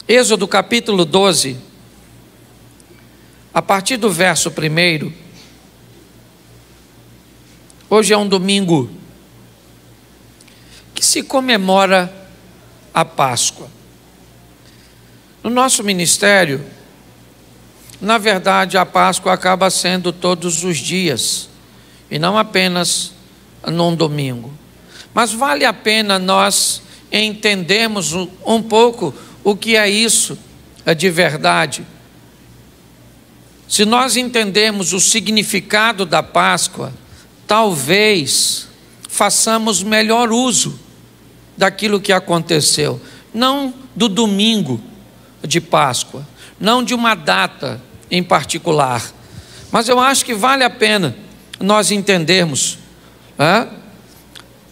Êxodo capítulo 12, a partir do verso 1. Hoje é um domingo que se comemora a Páscoa. No nosso ministério, na verdade, a Páscoa acaba sendo todos os dias, e não apenas num domingo. Mas vale a pena nós entendermos um pouco o que é isso de verdade. Se nós entendermos o significado da Páscoa, talvez façamos melhor uso daquilo que aconteceu, não do domingo de Páscoa, não de uma data em particular, mas eu acho que vale a pena nós entendermos.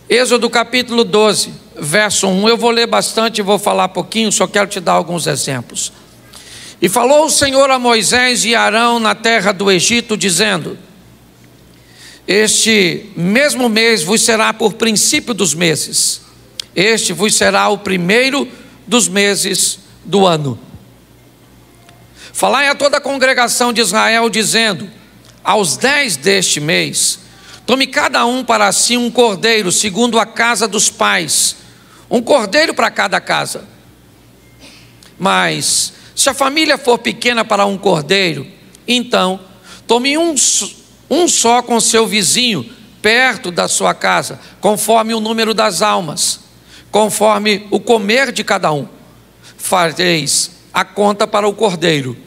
Êxodo capítulo 12, verso 1, eu vou ler bastante e vou falar pouquinho, só quero te dar alguns exemplos. E falou o Senhor a Moisés e Arão na terra do Egito, dizendo: este mesmo mês vos será por princípio dos meses, este vos será o primeiro dos meses do ano. Falai a toda a congregação de Israel, dizendo: aos 10 deste mês, tome cada um para si um cordeiro, segundo a casa dos pais, um cordeiro para cada casa. Mas, se a família for pequena para um cordeiro, então, tome um só com seu vizinho, perto da sua casa, conforme o número das almas, conforme o comer de cada um. Fareis a conta para o cordeiro.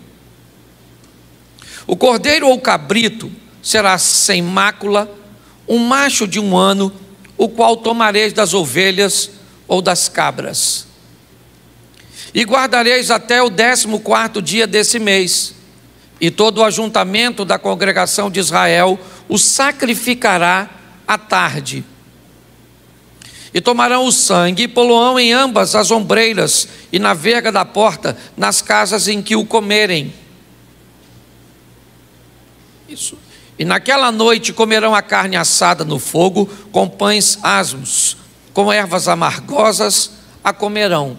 O cordeiro ou cabrito será sem mácula, um macho de 1 ano, o qual tomareis das ovelhas ou das cabras. E guardareis até o 14º dia desse mês, e todo o ajuntamento da congregação de Israel o sacrificará à tarde. E tomarão o sangue e pô-lo-ão em ambas as ombreiras e na verga da porta, nas casas em que o comerem. Isso. E naquela noite comerão a carne assada no fogo, com pães asmos, com ervas amargosas a comerão.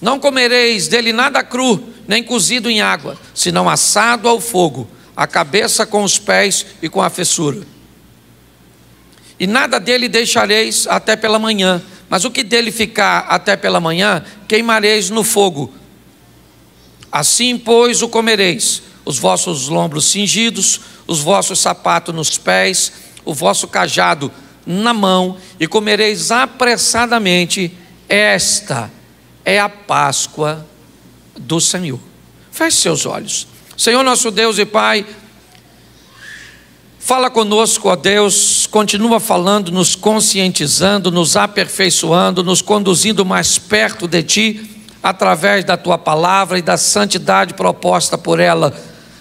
Não comereis dele nada cru, nem cozido em água, senão assado ao fogo, a cabeça com os pés e com a fessura. E nada dele deixareis até pela manhã, mas o que dele ficar até pela manhã, queimareis no fogo. Assim, pois, o comereis: os vossos lombos cingidos, os vossos sapatos nos pés, o vosso cajado na mão, e comereis apressadamente. Esta é a Páscoa do Senhor. Feche seus olhos. Senhor nosso Deus e Pai, fala conosco, ó Deus, continua falando, nos conscientizando, nos aperfeiçoando, nos conduzindo mais perto de Ti, através da Tua palavra e da santidade proposta por ela.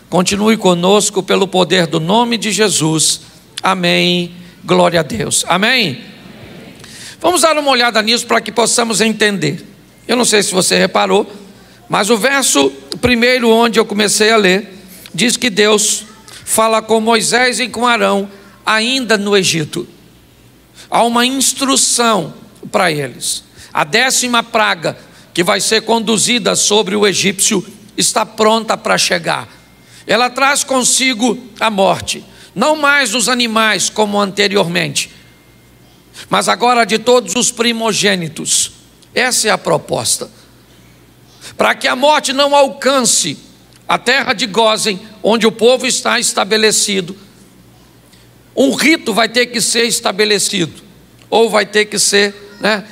Continue conosco pelo poder do nome de Jesus. Amém. Glória a Deus. Amém. Vamos dar uma olhada nisso para que possamos entender. Eu não sei se você reparou, mas o verso 1, onde eu comecei a ler, diz que Deus fala com Moisés e com Arão ainda no Egito. Há uma instrução para eles. A 10ª praga que vai ser conduzida sobre o egípcio está pronta para chegar. Ela traz consigo a morte, não mais dos animais como anteriormente, mas agora de todos os primogênitos. Essa é a proposta. Para que a morte não alcance a terra de Gósen, onde o povo está estabelecido, um rito vai ter que ser estabelecido, ou vai ter que ser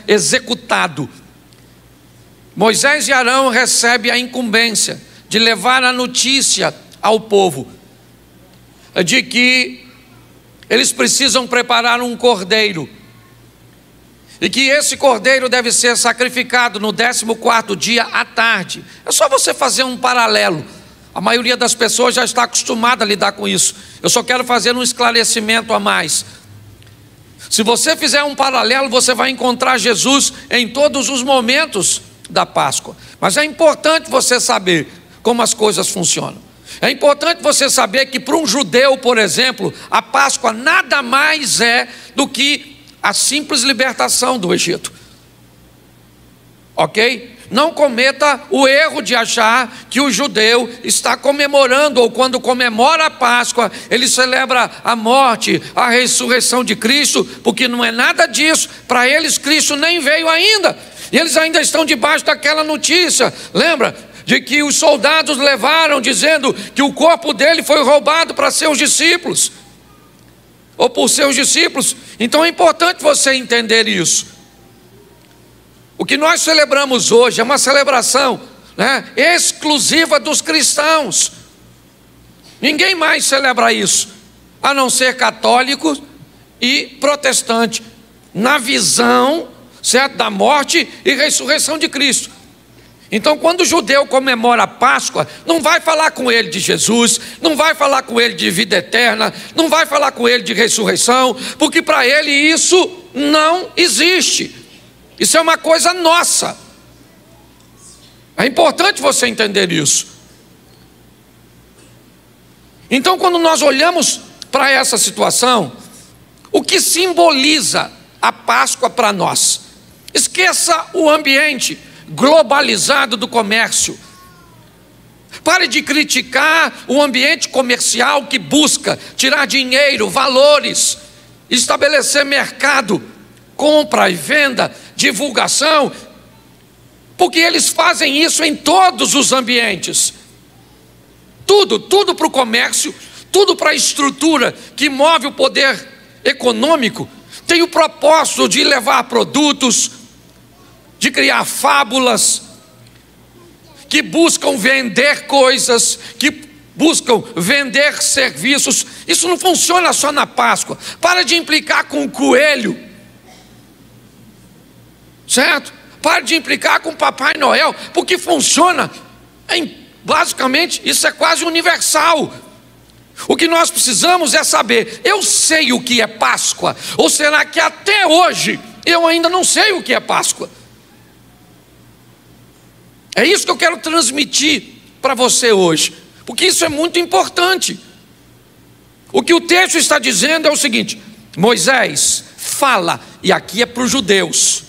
executado. Moisés e Arão recebem a incumbência de levar a notícia ao povo de que eles precisam preparar um cordeiro, e que esse cordeiro deve ser sacrificado no 14º dia à tarde. É só você fazer um paralelo. A maioria das pessoas já está acostumada a lidar com isso. Eu só quero fazer um esclarecimento a mais. Se você fizer um paralelo, você vai encontrar Jesus em todos os momentos da Páscoa. Mas é importante você saber como as coisas funcionam. É importante você saber que para um judeu, por exemplo, a Páscoa nada mais é do que a simples libertação do Egito. Ok? não cometa o erro de achar que o judeu está comemorando, ou quando comemora a Páscoa, ele celebra a morte, a ressurreição de Cristo, porque não é nada disso. Para eles Cristo nem veio ainda, e eles ainda estão debaixo daquela notícia, lembra? De que os soldados levaram dizendo que o corpo dele foi roubado para seus discípulos, ou por seus discípulos. Então é importante você entender isso. O que nós celebramos hoje é uma celebração, exclusiva dos cristãos. Ninguém mais celebra isso, a não ser católico e protestante, na visão, certo, da morte e ressurreição de Cristo. Então, quando o judeu comemora a Páscoa, não vai falar com ele de Jesus, não vai falar com ele de vida eterna, não vai falar com ele de ressurreição, porque para ele isso não existe. Isso é uma coisa nossa. É importante você entender isso. Então, quando nós olhamos para essa situação, o que simboliza a Páscoa para nós? Esqueça o ambiente globalizado do comércio. Pare de criticar o ambiente comercial que busca tirar dinheiro, valores, estabelecer mercado, compra e venda, divulgação, porque eles fazem isso em todos os ambientes. Tudo para o comércio, tudo para a estrutura que move o poder econômico, tem o propósito de levar produtos, de criar fábulas, que buscam vender coisas, que buscam vender serviços. Isso não funciona só na Páscoa. Para de implicar com o coelho, certo? Para de implicar com o Papai Noel, porque funciona basicamente, isso é quase universal. O que nós precisamos é saber: eu sei o que é Páscoa, ou será que até hoje eu ainda não sei o que é Páscoa? É isso que eu quero transmitir para você hoje, porque isso é muito importante. O que o texto está dizendo é o seguinte: Moisés fala, e aqui é para os judeus.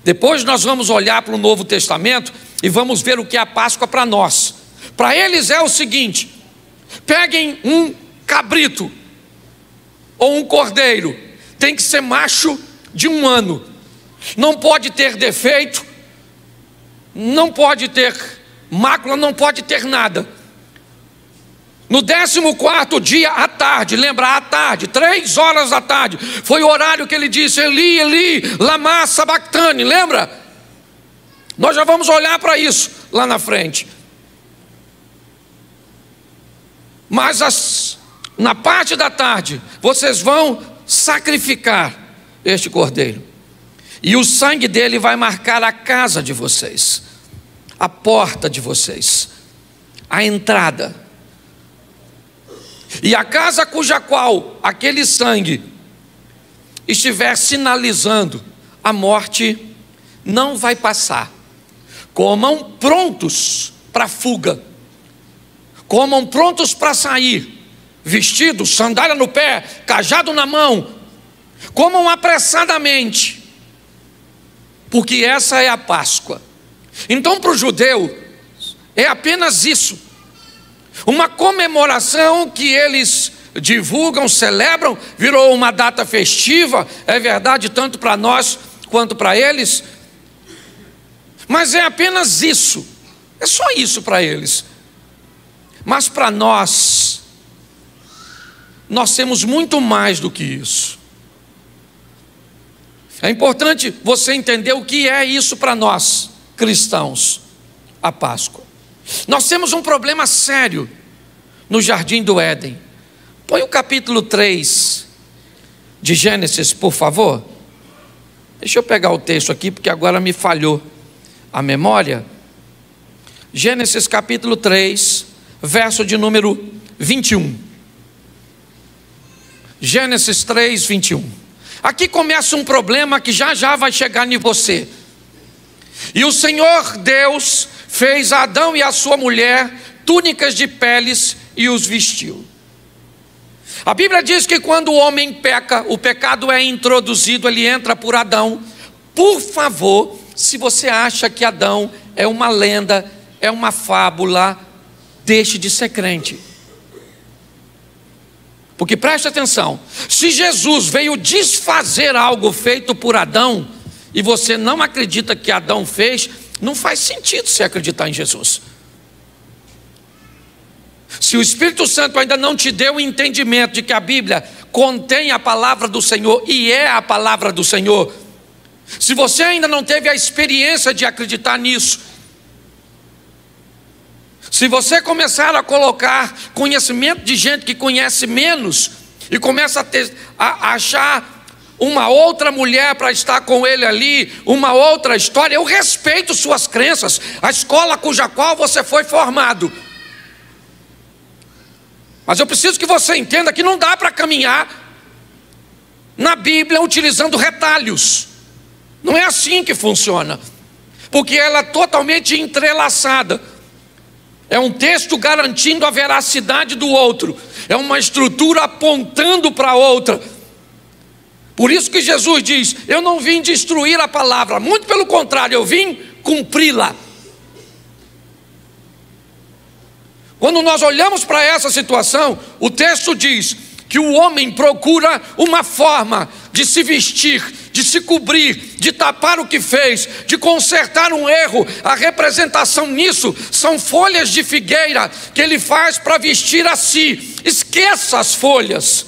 Depois nós vamos olhar para o Novo Testamento e vamos ver o que é a Páscoa para nós. Para eles é o seguinte: peguem um cabrito ou um cordeiro, tem que ser macho de 1 ano, não pode ter defeito, não pode ter mácula, não pode ter nada. No 14º dia à tarde, lembra, à tarde, 3 horas da tarde, foi o horário que ele disse: Eli, Eli, lama sabachthani, lembra? Nós já vamos olhar para isso lá na frente. Mas na parte da tarde, vocês vão sacrificar este cordeiro, e o sangue dele vai marcar a casa de vocês, a porta de vocês, a entrada. E a casa cuja qual aquele sangue estiver sinalizando a morte, não vai passar. Comam prontos para fuga, comam prontos para sair, vestidos, sandália no pé, cajado na mão, comam apressadamente, porque essa é a Páscoa. Então, para o judeu é apenas isso, uma comemoração que eles divulgam, celebram, virou uma data festiva, é verdade, tanto para nós quanto para eles, mas é apenas isso, é só isso para eles. Mas para nós temos muito mais do que isso. É importante você entender o que é isso para nós, cristãos, a Páscoa. Nós temos um problema sério no Jardim do Éden. Põe o capítulo 3 de Gênesis, por favor. Deixa eu pegar o texto aqui, porque agora me falhou a memória. Gênesis capítulo 3, verso de número 21. Gênesis 3, 21. Aqui começa um problema que já já vai chegar em você. E o Senhor Deus fez a Adão e a sua mulher túnicas de peles e os vestiu. A Bíblia diz que quando o homem peca, o pecado é introduzido, ele entra por Adão. Por favor, se você acha que Adão é uma lenda, é uma fábula, deixe de ser crente. Porque preste atenção, se Jesus veio desfazer algo feito por Adão, e você não acredita que Adão fez, não faz sentido você acreditar em Jesus. Se o Espírito Santo ainda não te deu o entendimento de que a Bíblia contém a palavra do Senhor e é a palavra do Senhor, se você ainda não teve a experiência de acreditar nisso, se você começar a colocar conhecimento de gente que conhece menos e começa a achar uma outra mulher para estar com ele ali, uma outra história, eu respeito suas crenças, a escola cuja qual você foi formado, mas eu preciso que você entenda que não dá para caminhar na Bíblia utilizando retalhos. Não é assim que funciona, porque ela é totalmente entrelaçada. É um texto garantindo a veracidade do outro, é uma estrutura apontando para a outra. Por isso que Jesus diz: eu não vim destruir a palavra, muito pelo contrário, eu vim cumpri-la. Quando nós olhamos para essa situação, o texto diz que o homem procura uma forma de se vestir, de se cobrir, de tapar o que fez, de consertar um erro. A representação nisso são folhas de figueira que ele faz para vestir a si. Esqueça as folhas.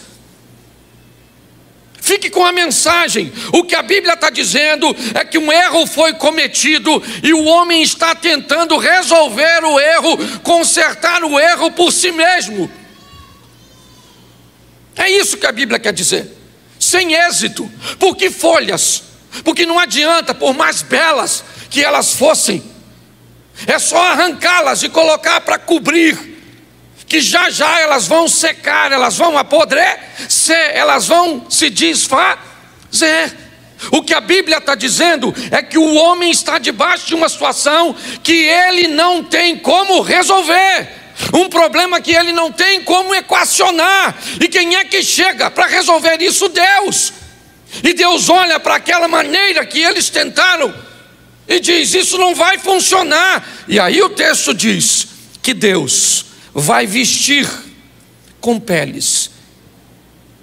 Fique com a mensagem. O que a Bíblia está dizendo é que um erro foi cometido e o homem está tentando resolver o erro, consertar o erro por si mesmo. É isso que a Bíblia quer dizer. Sem êxito. Por que folhas? Porque não adianta, por mais belas que elas fossem, é só arrancá-las e colocar para cobrir, que já já elas vão secar, elas vão apodrecer, elas vão se desfazer. O que a Bíblia está dizendo é que o homem está debaixo de uma situação que ele não tem como resolver, um problema que ele não tem como equacionar. E quem é que chega para resolver isso? Deus. E Deus olha para aquela maneira que eles tentaram e diz: isso não vai funcionar. E aí o texto diz que Deus vai vestir com peles.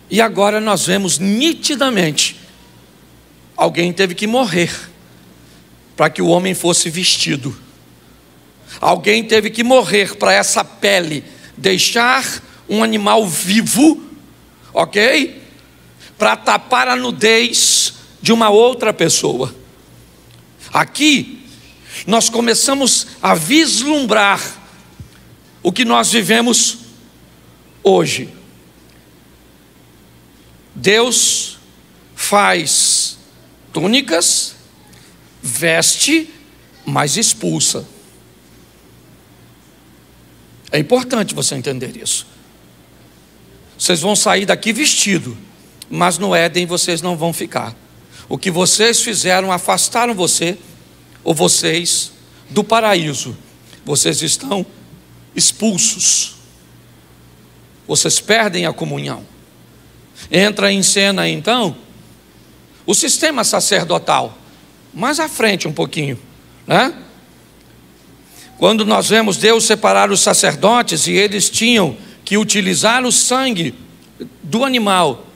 E agora nós vemos nitidamente, alguém teve que morrer para que o homem fosse vestido. Alguém teve que morrer para essa pele deixar um animal vivo, ok? Para tapar a nudez de uma outra pessoa. Aqui nós começamos a vislumbrar o que nós vivemos hoje. Deus faz túnicas, veste, mas expulsa. É importante você entender isso. Vocês vão sair daqui vestido, mas no Éden vocês não vão ficar. O que vocês fizeram afastaram você, ou vocês, do paraíso. Vocês estão expulsos. Vocês perdem a comunhão. Entra em cena então o sistema sacerdotal, mais à frente um pouquinho, né? Quando nós vemos Deus separar os sacerdotes e eles tinham que utilizar o sangue do animal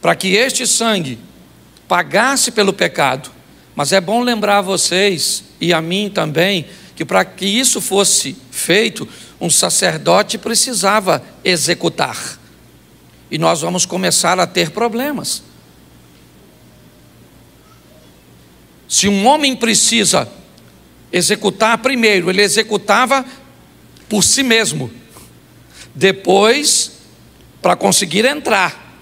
para que este sangue pagasse pelo pecado. Mas é bom lembrar a vocês e a mim também que para que isso fosse feito, um sacerdote precisava executar. E nós vamos começar a ter problemas. Se um homem precisa executar primeiro, ele executava por si mesmo. Depois, para conseguir entrar.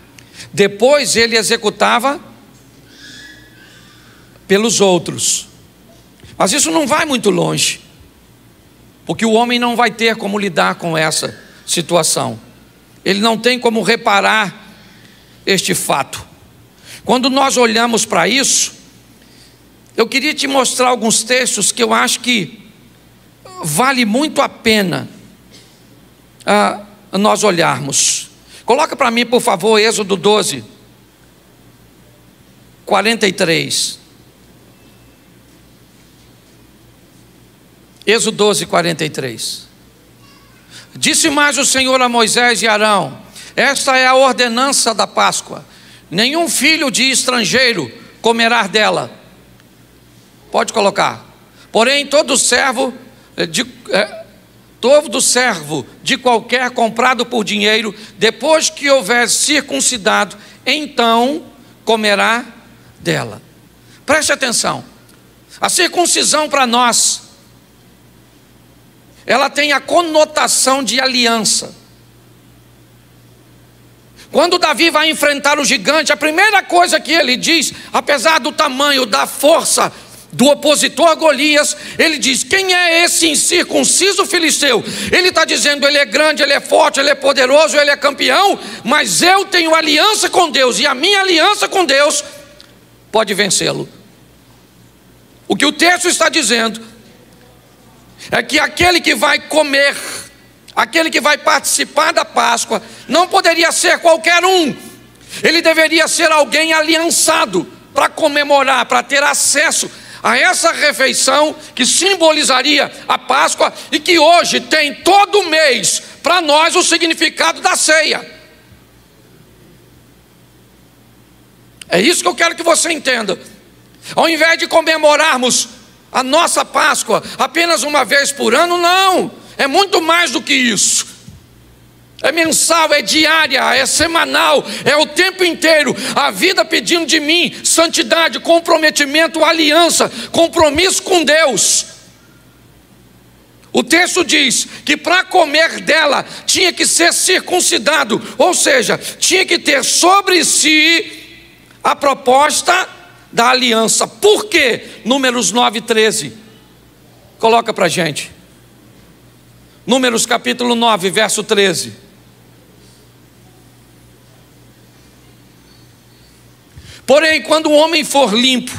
Depois ele executava pelos outros. Mas isso não vai muito longe, porque o homem não vai ter como lidar com essa situação. Ele não tem como reparar este fato. Quando nós olhamos para isso, eu queria te mostrar alguns textos que eu acho que vale muito a pena nós olharmos. Coloca para mim, por favor, Êxodo 12, 43. Êxodo 12, 43. Disse mais o Senhor a Moisés e Arão: esta é a ordenança da Páscoa. Nenhum filho de estrangeiro comerá dela. Pode colocar. Porém, todo servo de qualquer comprado por dinheiro, depois que houver circuncidado, então comerá dela. Preste atenção. A circuncisão para nós, ela tem a conotação de aliança. Quando Davi vai enfrentar o gigante, a primeira coisa que ele diz, apesar do tamanho, da força do opositor Golias, ele diz: quem é esse incircunciso filisteu? Ele está dizendo: ele é grande, ele é forte, ele é poderoso, ele é campeão, mas eu tenho aliança com Deus, e a minha aliança com Deus pode vencê-lo. O que o texto está dizendo é que aquele que vai comer, aquele que vai participar da Páscoa, não poderia ser qualquer um. Ele deveria ser alguém aliançado para comemorar, para ter acesso a essa refeição que simbolizaria a Páscoa e que hoje tem todo mês para nós o significado da ceia. É isso que eu quero que você entenda. Ao invés de comemorarmos a nossa Páscoa apenas uma vez por ano, não, é muito mais do que isso. É mensal, é diária, é semanal, é o tempo inteiro. A vida pedindo de mim santidade, comprometimento, aliança, compromisso com Deus. O texto diz que para comer dela tinha que ser circuncidado, ou seja, tinha que ter sobre si a proposta da aliança. Por quê? Números 9:13. Coloca para a gente. Números capítulo 9, verso 13. Porém, quando o homem for limpo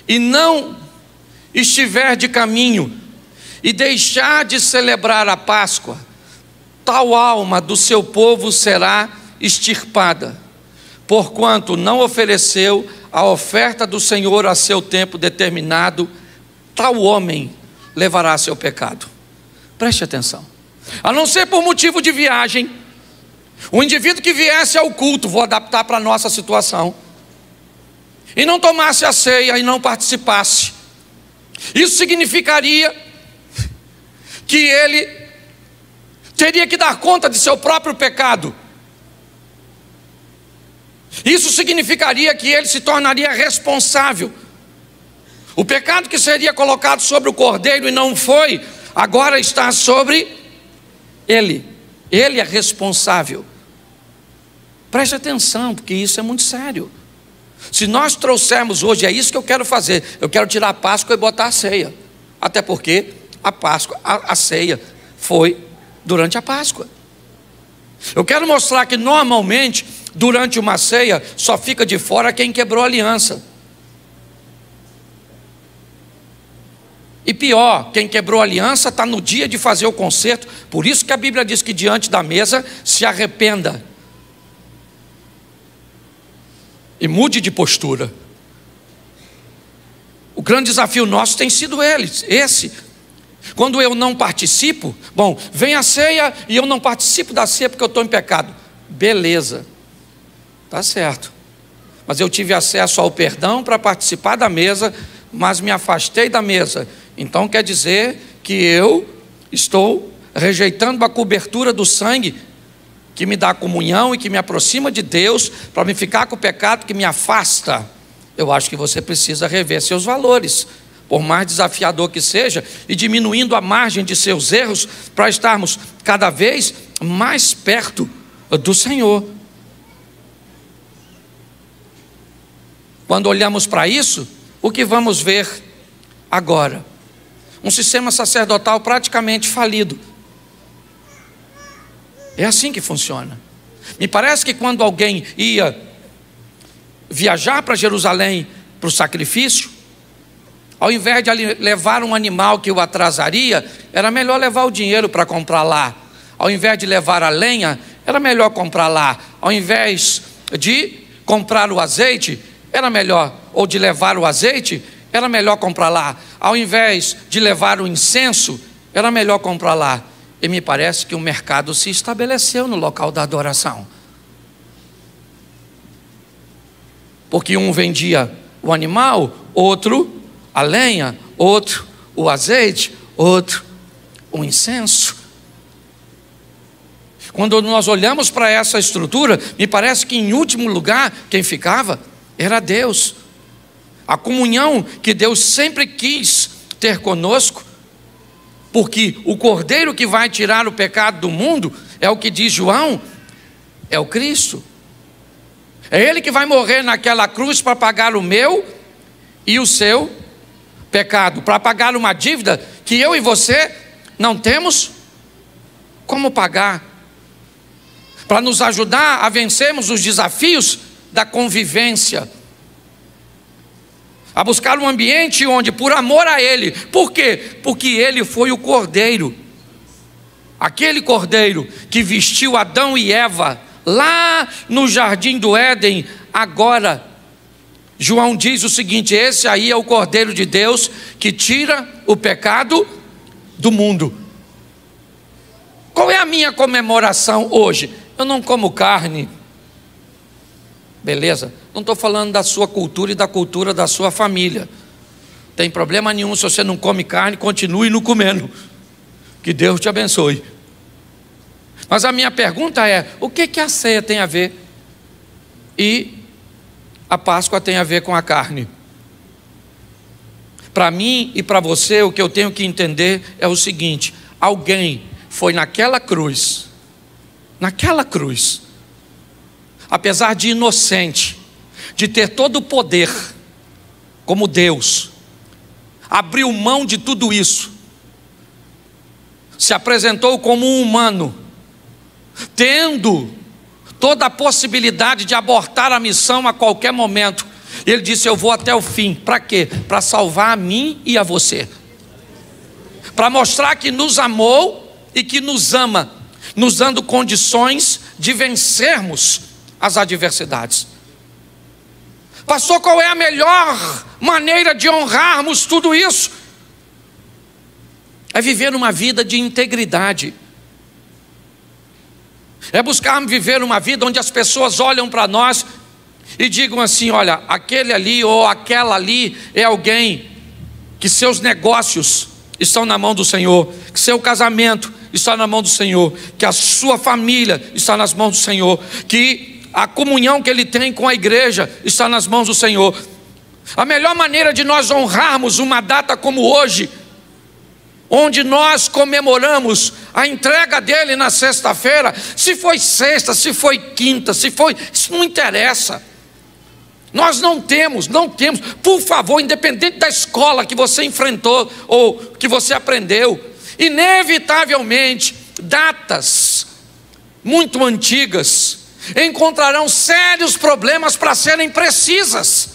e não estiver de caminho e deixar de celebrar a Páscoa, tal alma do seu povo será extirpada, porquanto não ofereceu a oferta do Senhor a seu tempo determinado, tal homem levará seu pecado. Preste atenção. A não ser por motivo de viagem, o indivíduo que viesse ao culto, vou adaptar para a nossa situação, e não tomasse a ceia e não participasse, isso significaria que ele teria que dar conta de seu próprio pecado. Isso significaria que ele se tornaria responsável. O pecado que seria colocado sobre o cordeiro e não foi, agora está sobre ele. Ele é responsável. Preste atenção, porque isso é muito sério. Se nós trouxermos hoje, é isso que eu quero fazer, eu quero tirar a Páscoa e botar a ceia. Até porque a Páscoa, a ceia foi durante a Páscoa. Eu quero mostrar que normalmente, durante uma ceia, só fica de fora quem quebrou a aliança. E pior, quem quebrou a aliança está no dia de fazer o concerto. Por isso que a Bíblia diz que diante da mesa se arrependa e mude de postura. O grande desafio nosso tem sido esse. Quando eu não participo, bom, vem a ceia e eu não participo da ceia porque eu estou em pecado. Beleza, está certo. Mas eu tive acesso ao perdão para participar da mesa, mas me afastei da mesa. Então quer dizer que eu estou rejeitando a cobertura do sangue que me dá comunhão e que me aproxima de Deus, para me ficar com o pecado que me afasta. Eu acho que você precisa rever seus valores, por mais desafiador que seja, e diminuindo a margem de seus erros, para estarmos cada vez mais perto do Senhor. Quando olhamos para isso, o que vamos ver agora? Um sistema sacerdotal praticamente falido. É assim que funciona. Me parece que quando alguém ia viajar para Jerusalém para o sacrifício, ao invés de levar um animal que o atrasaria, era melhor levar o dinheiro para comprar lá. Ao invés de levar a lenha, era melhor comprar lá. Ao invés de comprar o azeite, era melhor, ou de levar o azeite, Era melhor comprar lá. Ao invés de levar o incenso, era melhor comprar lá. E me parece que o mercado se estabeleceu no local da adoração. Porque um vendia o animal, outro a lenha, outro o azeite, outro o incenso. Quando nós olhamos para essa estrutura, me parece que em último lugar, quem ficava era Deus. A comunhão que Deus sempre quis ter conosco, porque o Cordeiro que vai tirar o pecado do mundo, é o que diz João, é o Cristo. É Ele que vai morrer naquela cruz para pagar o meu e o seu pecado, para pagar uma dívida que eu e você não temos como pagar, para nos ajudar a vencermos os desafios da convivência, a buscar um ambiente onde, por amor a Ele, por quê? Porque Ele foi o Cordeiro, aquele Cordeiro que vestiu Adão e Eva lá no jardim do Éden. Agora, João diz o seguinte: esse aí é o Cordeiro de Deus que tira o pecado do mundo. Qual é a minha comemoração hoje? Eu não como carne, beleza? Não estou falando da sua cultura e da cultura da sua família. Não tem problema nenhum se você não come carne, continue não comendo. Que Deus te abençoe. Mas a minha pergunta é: o que a ceia tem a ver? E a Páscoa tem a ver com a carne? Para mim e para você, o que eu tenho que entender é o seguinte: alguém foi naquela cruz, apesar de inocente, de ter todo o poder, como Deus, abriu mão de tudo isso, se apresentou como um humano, tendo toda a possibilidade de abortar a missão a qualquer momento. Ele disse: eu vou até o fim. Para quê? Para salvar a mim e a você, para mostrar que nos amou e que nos ama, nos dando condições de vencermos as adversidades. Pastor, qual é a melhor maneira de honrarmos tudo isso? É viver uma vida de integridade. É buscar viver uma vida onde as pessoas olham para nós e digam assim: olha, aquele ali ou aquela ali é alguém que seus negócios estão na mão do Senhor, que seu casamento está na mão do Senhor, que a sua família está nas mãos do Senhor, que a comunhão que ele tem com a igreja está nas mãos do Senhor. A melhor maneira de nós honrarmos uma data como hoje, onde nós comemoramos a entrega dele na sexta-feira, se foi sexta, se foi quinta, se foi, isso não interessa. Nós não temos, por favor, independente da escola que você enfrentou ou que você aprendeu, inevitavelmente, datas muito antigas encontrarão sérios problemas para serem precisas.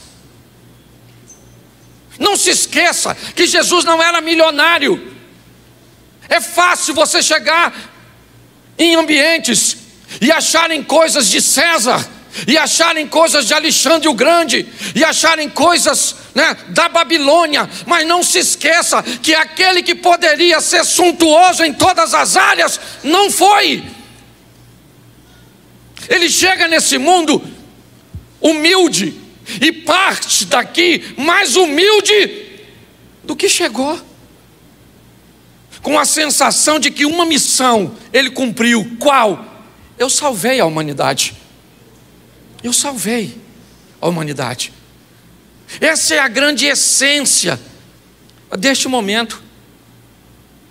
Não se esqueça que Jesus não era milionário. É fácil você chegar em ambientes e acharem coisas de César, e acharem coisas de Alexandre o Grande, e acharem coisas, da Babilônia, mas não se esqueça que aquele que poderia ser suntuoso em todas as áreas, não foi. Ele chega nesse mundo humilde, e parte daqui mais humilde do que chegou, com a sensação de que uma missão ele cumpriu. Qual? Eu salvei a humanidade. Eu salvei a humanidade. Essa é a grande essência deste momento,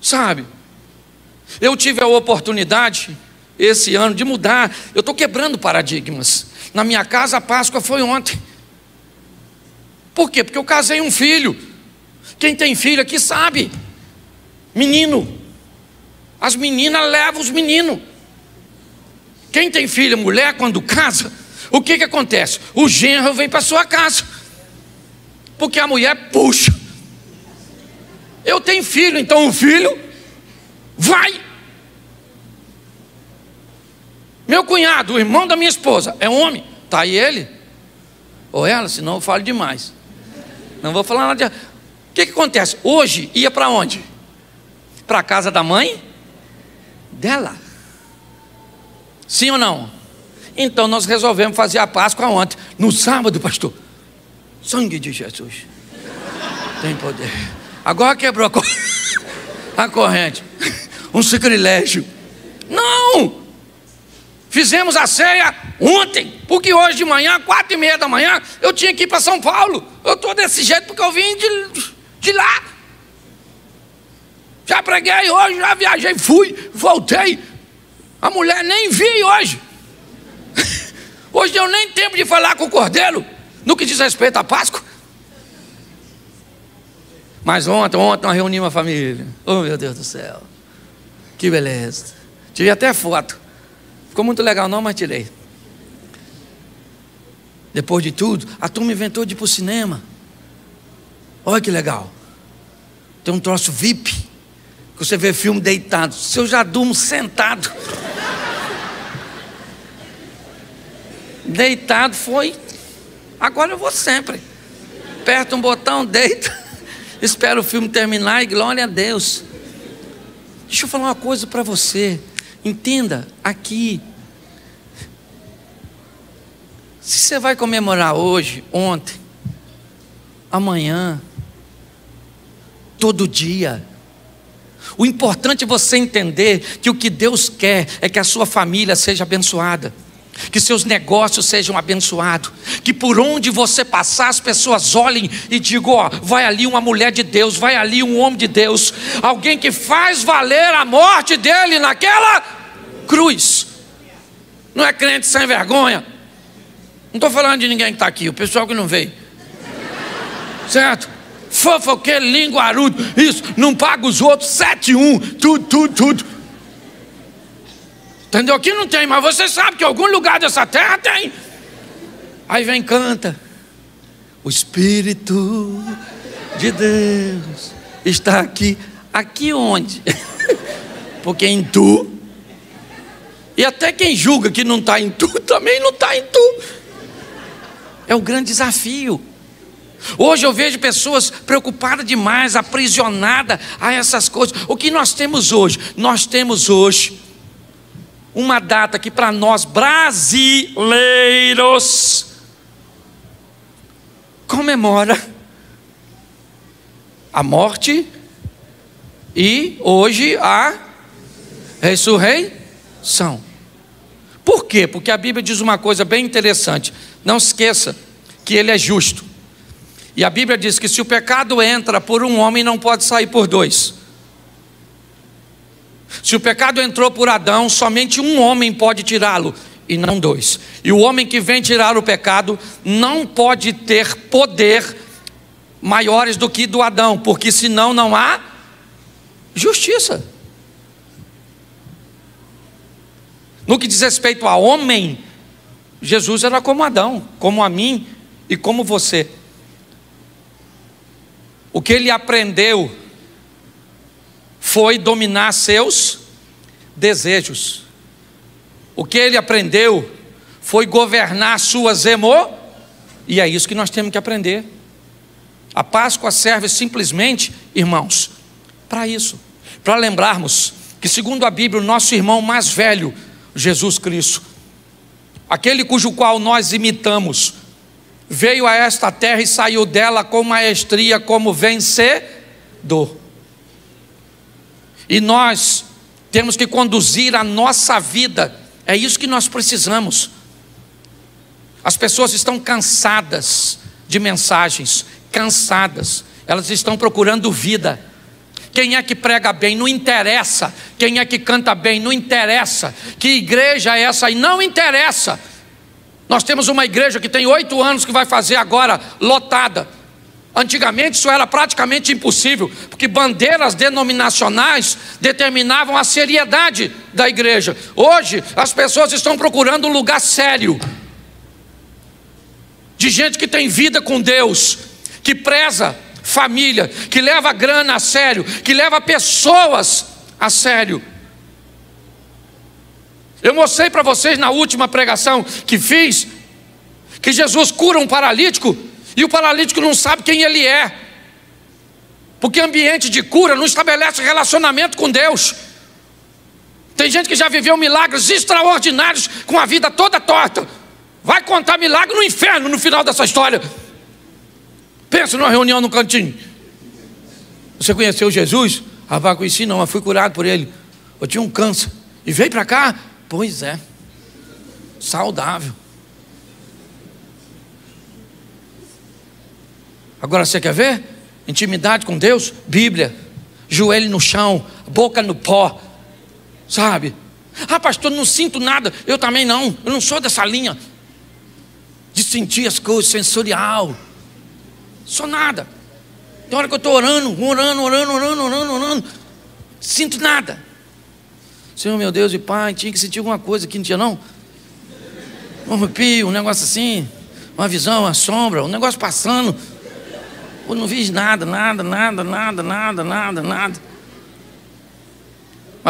sabe? Eu tive a oportunidade esse ano de mudar. Eu estou quebrando paradigmas. Na minha casa a Páscoa foi ontem. Por quê? Porque eu casei um filho. Quem tem filho aqui sabe. Menino. As meninas levam os meninos. Quem tem filha, mulher, quando casa, o que acontece? O genro vem para sua casa, porque a mulher puxa. Eu tenho filho, então o filho vai. Meu cunhado, o irmão da minha esposa, é homem, está aí ele ou ela, senão eu falo demais. Não vou falar nada de... O que acontece? Hoje ia para onde? Para a casa da mãe dela. Sim ou não? Então nós resolvemos fazer a Páscoa ontem, no sábado, pastor. Sangue de Jesus tem poder. Agora quebrou a corrente. Um sacrilégio. Não! Fizemos a ceia ontem, porque hoje de manhã, 4h30 da manhã, eu tinha que ir para São Paulo. Eu estou desse jeito porque eu vim de lá. Já preguei hoje, já viajei, fui, voltei. A mulher nem vi hoje. Hoje deu nem tempo de falar com o cordeiro, no que diz respeito à Páscoa. Mas ontem nós reunimos a família. Oh, meu Deus do céu. Que beleza. Tirei até foto. Ficou muito legal não, mas tirei. Depois de tudo, a turma inventou de ir para o cinema. Olha que legal. Tem um troço VIP, que você vê filme deitado. Se eu já durmo sentado. Deitado foi. Agora eu vou sempre. Aperta um botão, deita. Espero o filme terminar e glória a Deus. Deixa eu falar uma coisa para você. Entenda aqui. Se você vai comemorar hoje, ontem, amanhã, todo dia, o importante é você entender que o que Deus quer é que a sua família seja abençoada, que seus negócios sejam abençoados, que por onde você passar as pessoas olhem e digam: ó, vai ali uma mulher de Deus, vai ali um homem de Deus, alguém que faz valer a morte dele naquela cruz. Não é crente sem vergonha. Não estou falando de ninguém que está aqui, o pessoal que não veio, certo? Fofoqueiro, linguarudo, isso, não paga os outros, 7-1, tudo. Entendeu? Aqui não tem, mas você sabe que em algum lugar dessa terra tem. Aí vem, canta: o Espírito de Deus está aqui. Aqui onde? Porque em tu. E até quem julga que não está em tu, também não está em tu. É o grande desafio. Hoje eu vejo pessoas preocupadas demais, aprisionadas a essas coisas. O que nós temos hoje? Nós temos hoje uma data que para nós brasileiros comemora a morte e hoje a ressurreição. Por quê? Porque a Bíblia diz uma coisa bem interessante. Não esqueça que Ele é justo. E a Bíblia diz que se o pecado entra por um homem, não pode sair por dois. Se o pecado entrou por Adão, somente um homem pode tirá-lo, e não dois. E o homem que vem tirar o pecado não pode ter poder maiores do que do Adão, porque senão não há justiça. No que diz respeito a homem, Jesus era como Adão, como a mim e como você. O que ele aprendeu foi dominar seus desejos. O que ele aprendeu foi governar suas emoções. E é isso que nós temos que aprender. A Páscoa serve simplesmente, irmãos, para isso. Para lembrarmos que, segundo a Bíblia, o nosso irmão mais velho, Jesus Cristo, aquele cujo qual nós imitamos, veio a esta terra e saiu dela com maestria como vencedor. E nós temos que conduzir a nossa vida. É isso que nós precisamos. As pessoas estão cansadas de mensagens, cansadas. Elas estão procurando vida. Quem é que prega bem? Não interessa. Quem é que canta bem? Não interessa. Que igreja é essa aí? Não interessa. Nós temos uma igreja que tem 8 anos que vai fazer agora lotada. Antigamente isso era praticamente impossível, porque bandeiras denominacionais determinavam a seriedade da igreja. Hoje as pessoas estão procurando um lugar sério, de gente que tem vida com Deus, que preza família, que leva grana a sério, que leva pessoas a sério. Eu mostrei para vocês na última pregação que fiz, que Jesus cura um paralítico, E o paralítico não sabe quem ele é, porque ambiente de cura não estabelece relacionamento com Deus. Tem gente que já viveu milagres extraordinários com a vida toda torta. Vai contar milagre no inferno no final dessa história. Pensa numa reunião no cantinho. Você conheceu Jesus? Ah, conheci não, mas fui curado por ele. Eu tinha um câncer e veio para cá? Pois é, saudável. Agora você quer ver? Intimidade com Deus? Bíblia, joelho no chão, boca no pó, sabe? Ah, pastor, não sinto nada. Eu também não, eu não sou dessa linha de sentir as coisas, sensorial. Sou nada. Tem hora que eu estou orando, sinto nada. Senhor meu Deus e Pai, tinha que sentir alguma coisa aqui, não tinha não? Um arrepio, um negócio assim, uma visão, uma sombra, um negócio passando. Eu não vi nada. Mas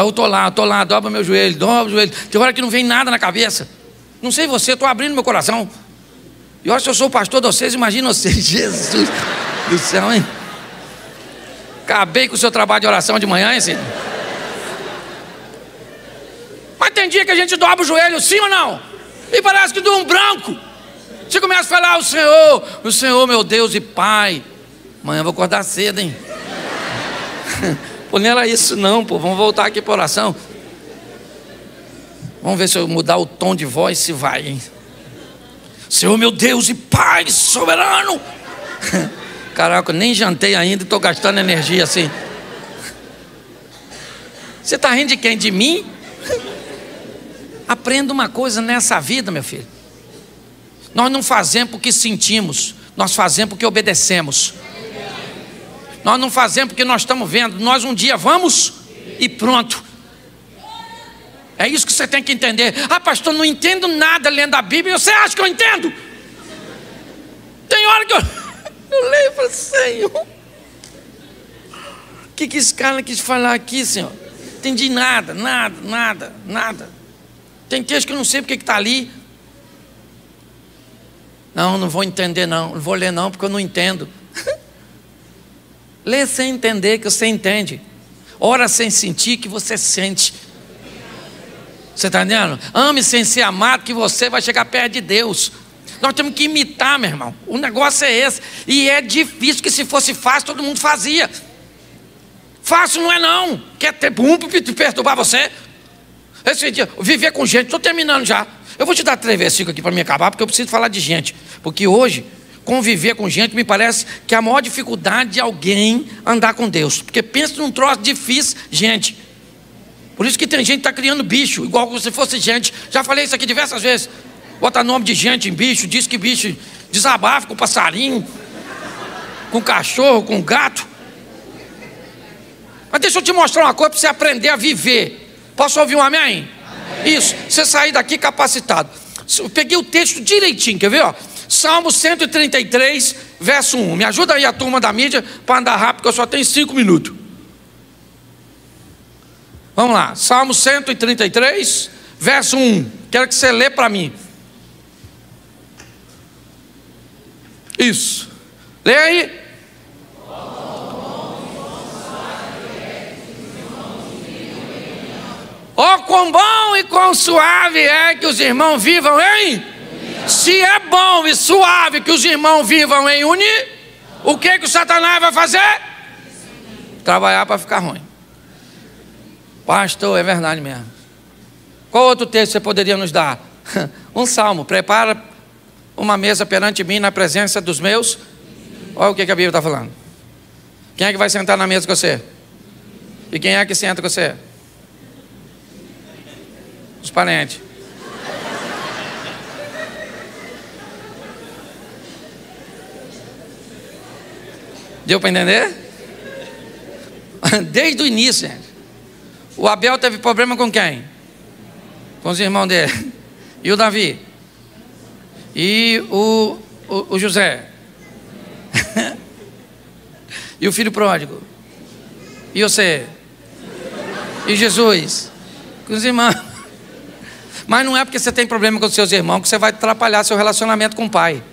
eu estou lá, dobra meu joelho, Tem hora que não vem nada na cabeça. Não sei você, estou abrindo meu coração. E olha, se eu sou o pastor de vocês, imagina vocês, Jesus do céu, hein? Acabei com o seu trabalho de oração de manhã, hein, Cid? Mas tem dia que a gente dobra o joelho, sim ou não? E parece que dá um branco. Você começa a falar, o Senhor, meu Deus e Pai. Amanhã eu vou acordar cedo, hein? Pô, não era isso não, pô. Vamos voltar aqui para a oração. Vamos ver se eu mudar o tom de voz, se vai, hein? Senhor, meu Deus e Pai soberano. Caraca, eu nem jantei ainda e estou gastando energia assim. Você está rindo de quem? De mim? Aprenda uma coisa nessa vida, meu filho. Nós não fazemos porque sentimos, nós fazemos porque obedecemos. Nós não fazemos porque nós estamos vendo. Nós um dia vamos e pronto. É isso que você tem que entender. Ah, pastor, não entendo nada lendo a Bíblia. Você acha que eu entendo? Tem hora que eu leio e falo, Senhor, o que esse cara quis falar aqui, Senhor? Entendi nada. Tem texto que eu não sei porque está ali. Não vou entender não vou ler não, porque eu não entendo. Lê sem entender que você entende. Ora sem sentir que você sente. Você está entendendo? Ame sem ser amado que você vai chegar perto de Deus. Nós temos que imitar, meu irmão. O negócio é esse. E é difícil, que se fosse fácil todo mundo fazia. Fácil não é não. Quer ter bom para perturbar você? Esse dia, viver com gente, estou terminando já. Eu vou te dar 3 versículos aqui para me acabar, porque eu preciso falar de gente. Porque hoje, conviver com gente me parece que é a maior dificuldade de alguém andar com Deus. Porque pensa num troço difícil, gente. Por isso que tem gente que está criando bicho, igual se fosse gente. Já falei isso aqui diversas vezes. Bota nome de gente em bicho, diz que bicho desabafa com passarinho, com cachorro, com gato. Mas deixa eu te mostrar uma coisa para você aprender a viver. Posso ouvir um amém? Amém. Isso, você sair daqui capacitado. Eu peguei o texto direitinho, quer ver? Ó? Salmo 133, verso 1. Me ajuda aí a turma da mídia para andar rápido, porque eu só tenho 5 minutos. Vamos lá, Salmo 133, verso 1. Quero que você lê para mim. Isso. Lê aí. Oh, quão bom e quão suave é que os irmãos vivam em... Se é bom e suave que os irmãos vivam em unir, o que o Satanás vai fazer? Trabalhar para ficar ruim. Pastor, é verdade mesmo. Qual outro texto você poderia nos dar? Um salmo. Prepara uma mesa perante mim na presença dos meus. Olha o que a Bíblia está falando. Quem é que vai sentar na mesa com você? E quem é que senta com você? Os parentes. Deu para entender? Desde o início, gente. O Abel teve problema com quem? Com os irmãos dele. E o Davi? E o José? E o filho pródigo? E você? E Jesus? Com os irmãos. Mas não é porque você tem problema com os seus irmãos que você vai atrapalhar seu relacionamento com o pai.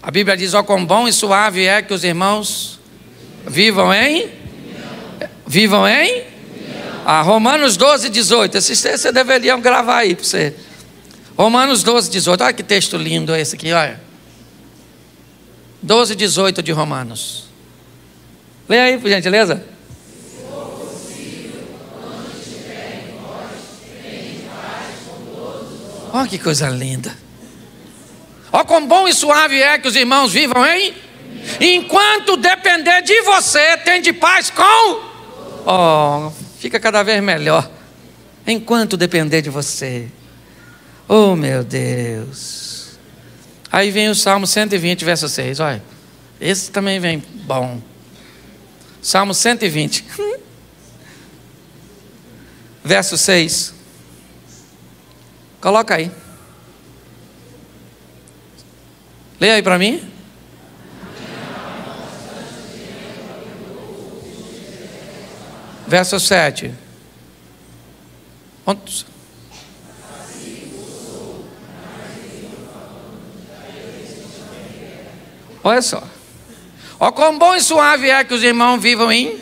A Bíblia diz: ó, quão bom e suave é que os irmãos vivam em? Romanos 12, 18. Esses textos você deveria gravar aí para você. Romanos 12, 18. Olha que texto lindo esse aqui, olha. 12, 18 de Romanos. Lê aí, por gentileza. Olha que coisa linda. Ó, quão bom e suave é que os irmãos vivam em? Enquanto depender de você, tem de paz com? Oh, fica cada vez melhor. Enquanto depender de você. Oh, meu Deus. Aí vem o Salmo 120, verso 6. Olha, esse também vem bom. Salmo 120, verso 6. Coloca aí. Leia aí para mim. Verso 7. Olha só. Ó, quão bom e suave é que os irmãos vivam em.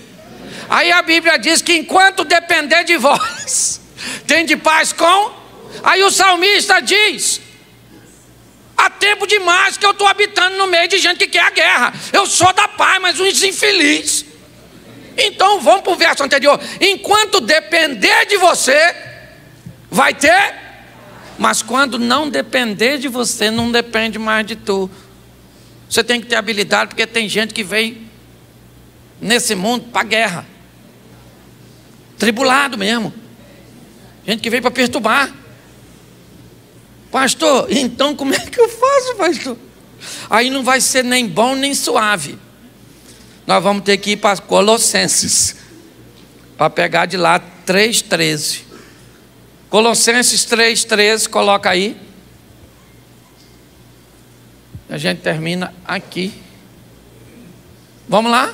Aí a Bíblia diz que enquanto depender de vós, tem de paz com. Aí o salmista diz: há tempo demais que eu estou habitando no meio de gente que quer a guerra. Eu sou da paz, mas uns infelizes. Então vamos para o verso anterior. Enquanto depender de você, vai ter. Mas quando não depender de você, não depende mais de tu. Você tem que ter habilidade, porque tem gente que vem nesse mundo para a guerra. Tribulado mesmo. Gente que vem para perturbar. Pastor, então como é que eu faço, pastor? Aí não vai ser nem bom nem suave. Nós vamos ter que ir para Colossenses, para pegar de lá 3,13. Colossenses 3,13, coloca aí. A gente termina aqui. Vamos lá?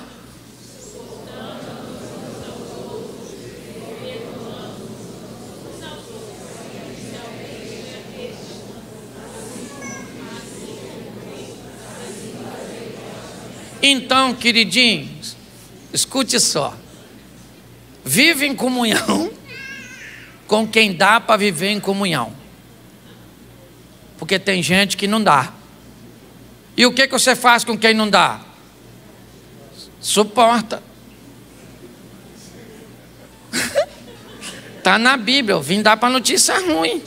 Então, queridinhos, escute só. Vive em comunhão com quem dá para viver em comunhão. Porque tem gente que não dá. E o que você faz com quem não dá? Suporta. Está na Bíblia, eu vim dar para notícia ruim.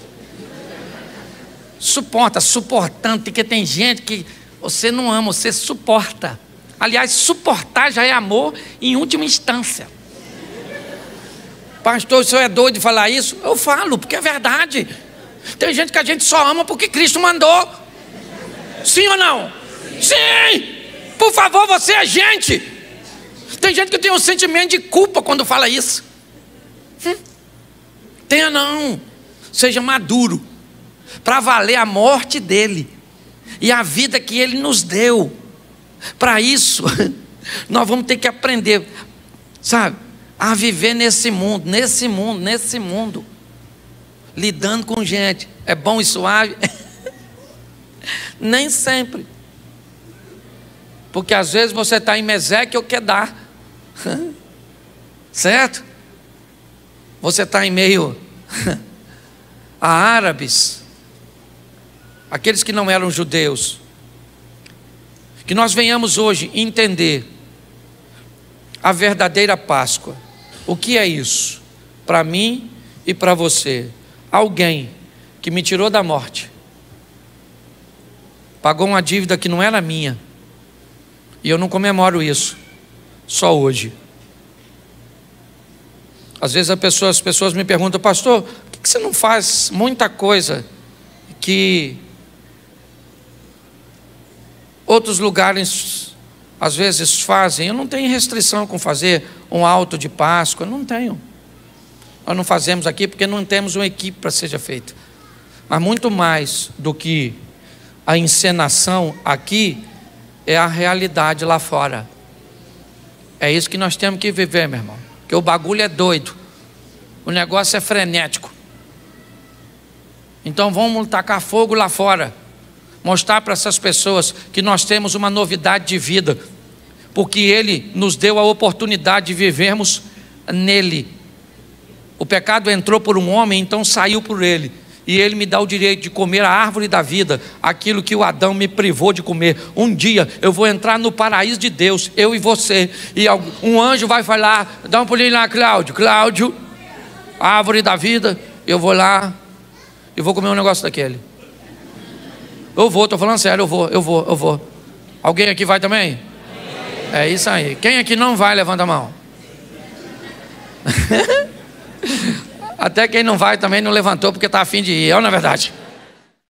Suporta, suportando, porque tem gente que você não ama, você suporta. Aliás, suportar já é amor em última instância. Pastor, o senhor é doido de falar isso? Eu falo, porque é verdade. Tem gente que a gente só ama porque Cristo mandou. Sim ou não? Sim! Por favor, você é gente. Tem gente que tem um sentimento de culpa quando fala isso. Tenha não. Seja maduro para valer a morte dele e a vida que ele nos deu. Para isso, nós vamos ter que aprender, sabe, a viver nesse mundo, lidando com gente. É bom e suave? Nem sempre. Porque às vezes você está em Meseque ou Quedar. Certo? Você está em meio a árabes, aqueles que não eram judeus. Que nós venhamos hoje entender a verdadeira Páscoa. O que é isso? Para mim e para você. Alguém que me tirou da morte, pagou uma dívida que não era minha, e eu não comemoro isso só hoje. Às vezes as pessoas me perguntam: pastor, por que você não faz muita coisa que outros lugares às vezes fazem? Eu não tenho restrição com fazer um alto de Páscoa, não tenho. Nós não fazemos aqui porque não temos uma equipe para seja feita. Mas muito mais do que a encenação aqui é a realidade lá fora. É isso que nós temos que viver, meu irmão. Porque o bagulho é doido. O negócio é frenético. Então vamos tacar fogo lá fora. mostrar para essas pessoas que nós temos uma novidade de vida, porque Ele nos deu a oportunidade de vivermos nele. O pecado entrou por um homem, então saiu por ele, e Ele me dá o direito de comer a árvore da vida, aquilo que o Adão me privou de comer. Um dia eu vou entrar no paraíso de Deus, eu e você, e um anjo vai falar: dá um pulinho lá, Cláudio, árvore da vida. Eu vou lá e vou comer um negócio daquele. Eu vou, estou falando sério, eu vou. Alguém aqui vai também? É isso aí. Quem aqui não vai, levanta a mão. Até quem não vai também não levantou porque está a fim de ir, é ou não é verdade?